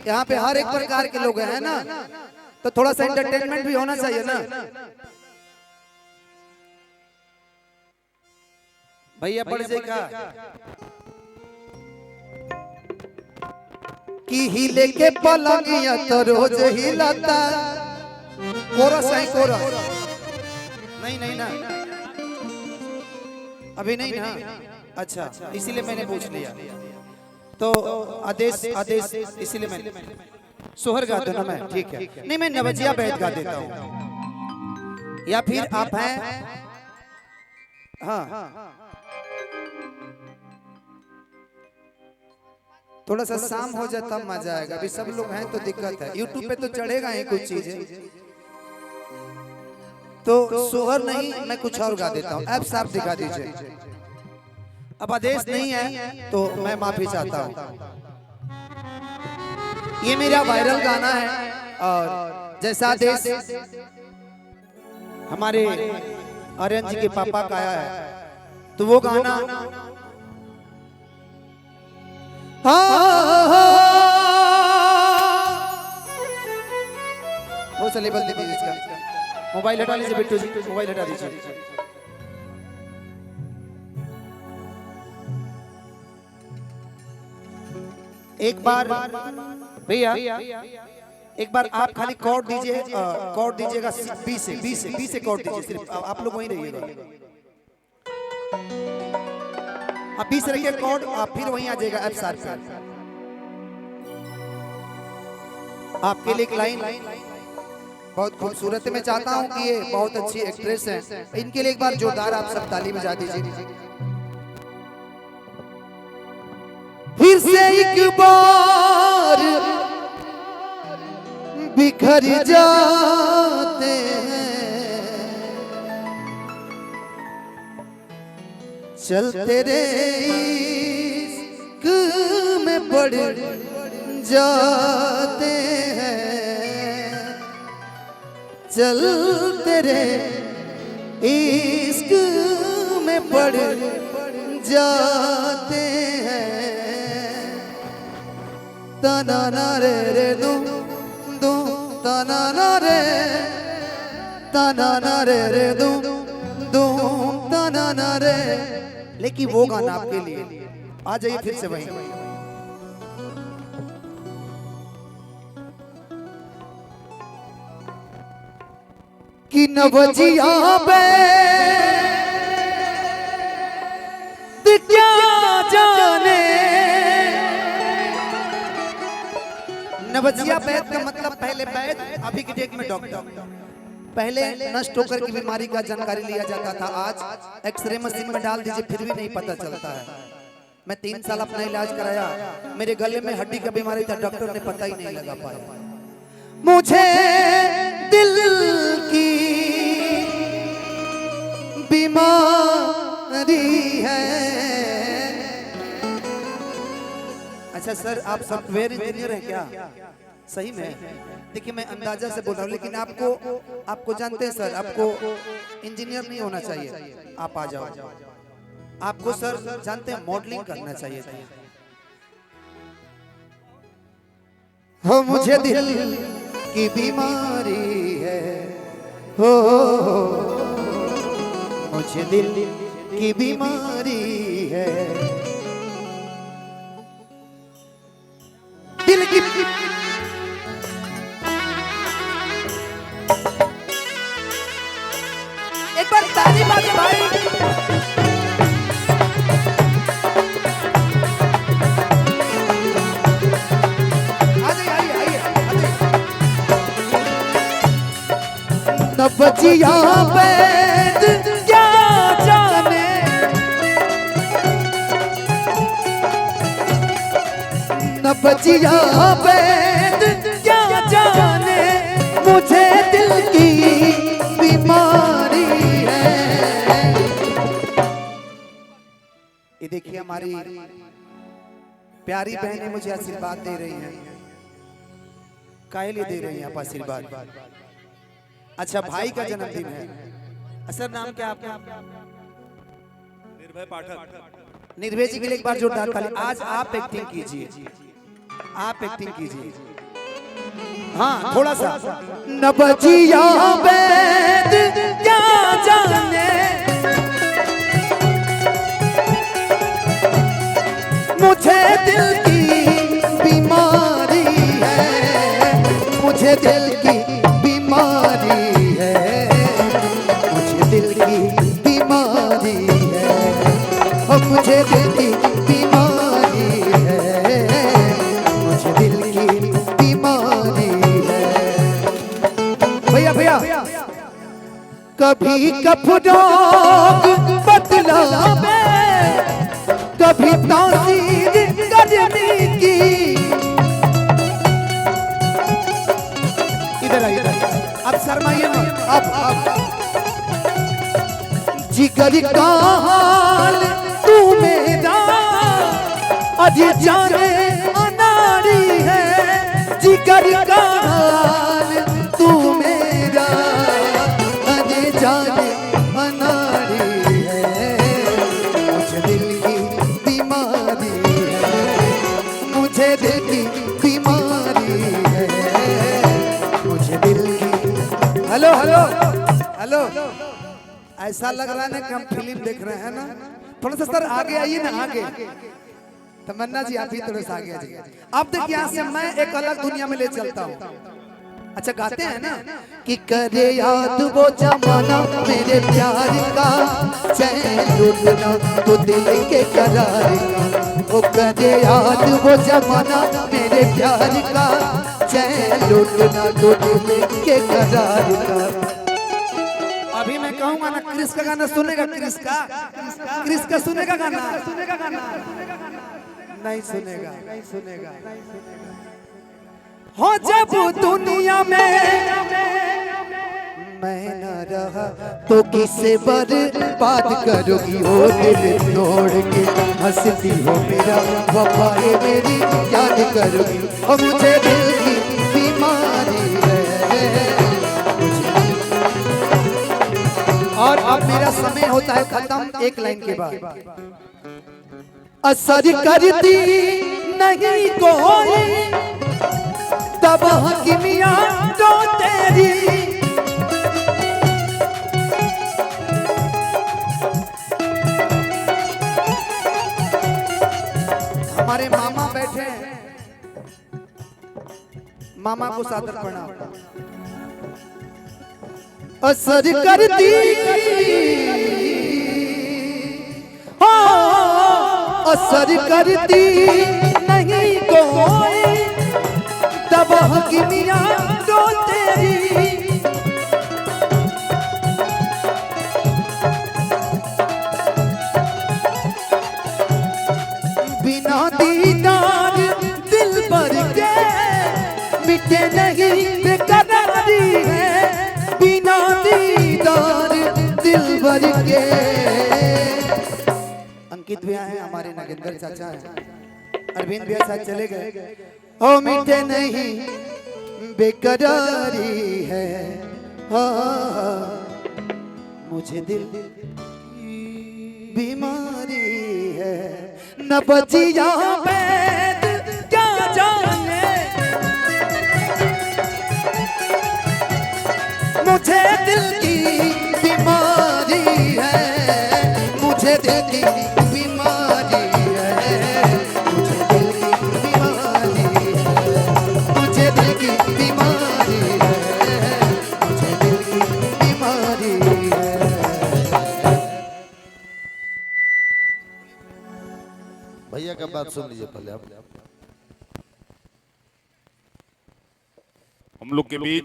यहाँ पे हर एक प्रकार के लोग हैं ना, तो थोड़ा सा एंटरटेनमेंट भी होना चाहिए ना। भैया पढ़ से का कि हिले के पलंगिया तो रोज हिलता। कोरस है कोरस, नहीं नहीं ना अभी नहीं ना, अच्छा इसीलिए मैंने पूछ लिया। तो आदेश आदेश इसीलिए मैंने सोहर गा दो ना मैं, ठीक है। नहीं मैं नवजिया बैठ गा देता हूँ, या फिर आप हैं हाँ थोड़ा सा शाम हो जाए तब मजा आएगा। अभी सब लोग हैं तो दिक्कत है, यूट्यूब पे तो चढ़ेगा ही कुछ चीजें, तो सोहर नहीं मैं कुछ और गा देता हूँ। ऐप साफ दिखा दीजिए। अब आदेश नहीं है तो मैं माफी चाहता हूँ। ये मेरा वायरल गाना है, और जैसा आदेश हमारे आर्यन जी के पापा का आया है, तो वो गाना वो से लेवल दे दीजिए इसका। मोबाइल हटा लीजिए बिट्टू जी, मोबाइल हटा दीजिए। एक बार भैया एक बार आप खाली कॉर्ड दीजिए, कॉर्ड दीजिएगा बी से कॉर्ड दीजिए, सिर्फ आप लोग वहीं रहिएगा। आप 20 रखिए कॉर्ड, आप फिर वहीं आ जाएगा एफ सार पे। आपके लिए एक लाइन बहुत खूबसूरत है, मैं चाहता हूं कि ये बहुत अच्छी एक्ट्रेस हैं, इनके लिए एक बार जोरदार आप सब ताली बजा दीजिए। फिर से एक बार बिखर जाते हैं, चलते रे इश्क में पड़ जाते हैं, चलते रे इश्क में पड़ जाते हैं। तना ना रे दू दू तना ना रे दू दू तना ना रे। लेकिन वो गाना आपके लिए, आ जाइए फिर से वहीं। कि नवजिया पे क्या जाने, नवजिया बैद का मतलब पहले बैद, अभी के डेट में डॉक्टर। पहले नष्ट होकर की बीमारी का जानकारी लिया जाता था, आज एक्सरे मशीन में डाल दीजिए फिर भी नहीं पता चलता है। मैं 3 साल अपना इलाज कराया, मेरे गले में हड्डी का बीमारी था, डॉक्टर ने पता ही नहीं लगा पाया। मुझे दिल की बीमारी है। अच्छा सर आप सॉफ्टवेयर इंजीनियर हैं क्या? सही में देखिए मैं अंदाजा से बोल रहा हूँ, लेकिन आपको जानते हैं सर, आपको इंजीनियर नहीं होना चाहिए, आप आ जाओ। आपको सर जानते हैं मॉडलिंग करना चाहिए था। हो मुझे दिल की बीमारी है, हो मुझे दिल की बीमारी है, दिल की एक बार ताली बाजे भाई। नवजिया बैद क्या जाने, नवजिया बैद क्या जाने, मुझे दिल की बीमारी है। ये देखिए हमारी प्यारी बहनें मुझे आशीर्वाद दे रही हैं, काहे लिए दे रही हैं आप आशीर्वाद? अच्छा भाई का जन्मदिन है। सर नाम क्या आपका? निर्भय पाठक। निर्भय जी के लिए एक बार जोरदार ताली। आज आप एक्टिंग कीजिए, आप एक्टिंग कीजिए। हाँ थोड़ा सा। न बजिया वैद क्या जाने मुझे दिल की बीमारी है, मुझे दिल की बीमारी है, मुझे दिल की बीमारी है, और मुझे दिल की बीमारी है, मुझे दिल की बीमारी है। भैया भैया कभी कपड़ों बदलावे, कभी तासीर करने की। इधर आइए, अब शर्माइए मत, अब जिगर का हाल तू मेरा अजी जाने अनाड़ी है, जिगर का हाल तू मेरा अजी जाने अनाड़ी है, मुझे दिल की बीमारी है, मुझे दिल की बीमारी है, मुझे दिल की। हेलो हेलो हेलो, ऐसा लग रहा है ना कि हम फिल्म देख रहे हैं ना। थोड़ा सा सर आगे आइए ना, आगे। तमन्ना जी आप ही थोड़ा सा आगे आइए। अब देखिए यहाँ से मैं एक अलग दुनिया में ले चलता हूँ। अच्छा गाते हैं ना कि करे याद वो जमाना मेरे प्यार का, चैन लूटना तो दिल के करार का। वो करे याद वो जमाना मेरे प्यार का, चैन लूटना तो दिल के करार का। अभी मैं कहूंगा ना क्रिस का गाना सुनेगा, क्रिस का सुनेगा गाना, नहीं सुनेगा, नहीं सुनेगा। हो जब दुनिया में मैं न रहा तो किसे बर्बाद करोगी, हो दिल तोड़ के हंसती हो मेरा वफाए मेरी याद करोगी, और मुझे दिल की बीमारी है। और अब मेरा समय होता है खत्म एक लाइन के बाद। असर करती नहीं कोई तब हकीमिया तो तेरी, हमारे मामा बैठे हैं, मामा को सादर प्रणाम। असर करती हो, असर करती नहीं कोई तब हकीमिया तो तेरी, बिना दीदार दिल भर के मिटे नहीं बेकरारी है, बिना दीदार दिल भर के। अंकित भैया हैं हमारे, नागेंद्र चाचा हैं, अरविंद भैया साथ चले गए। ओ मिटे नहीं बेकरारी है, हाँ मुझे दिल बीमारी है। न बचिया वैद क्या जाने मुझे दिल की बीमारी है, मुझे दिल की बीमारी है, मुझे दिल की बीमारी है, मुझे दिल की बीमारी है, मुझे दिल की बीमारी है। भैया का बात सुन लीजिए पहले आप। हम लोग के बीच